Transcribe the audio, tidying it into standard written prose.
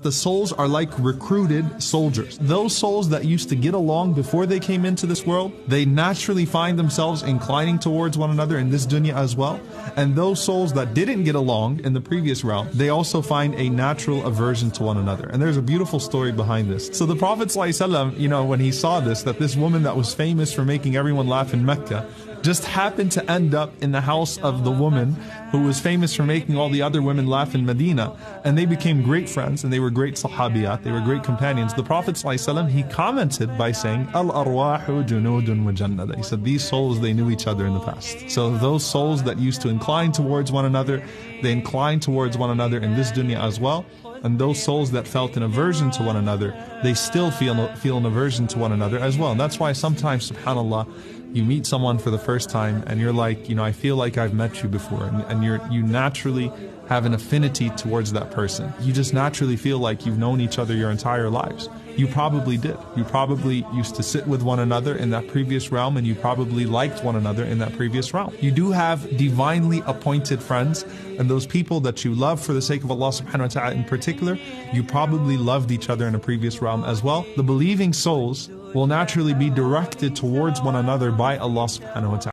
The souls are like recruited soldiers. Those souls that used to get along before they came into this world, they naturally find themselves inclining towards one another in this dunya as well. And those souls that didn't get along in the previous realm, they also find a natural aversion to one another. And there's a beautiful story behind this. So the Prophet ﷺ, when he saw this, that this woman that was famous for making everyone laugh in Mecca just happened to end up in the house of the woman who was famous for making all the other women laugh in Medina, and they became great friends and they were great sahabiyat, they were great companions. The Prophet ﷺ, he commented by saying, Al-arwahu junudun wa jannada. He said, these souls, they knew each other in the past. So those souls that used to incline towards one another, they incline towards one another in this dunya as well. And those souls that felt an aversion to one another, they still feel an aversion to one another as well. And that's why sometimes, subhanAllah, you meet someone for the first time and you're like, I feel like I've met you before, and you naturally have an affinity towards that person. You just naturally feel like you've known each other your entire lives. You probably did. You probably used to sit with one another in that previous realm, and you probably liked one another in that previous realm. You do have divinely appointed friends, and those people that you love for the sake of Allah subhanahu wa ta'ala in particular, you probably loved each other in a previous realm as well. The believing souls will naturally be directed towards one another by Allah subhanahu wa ta'ala.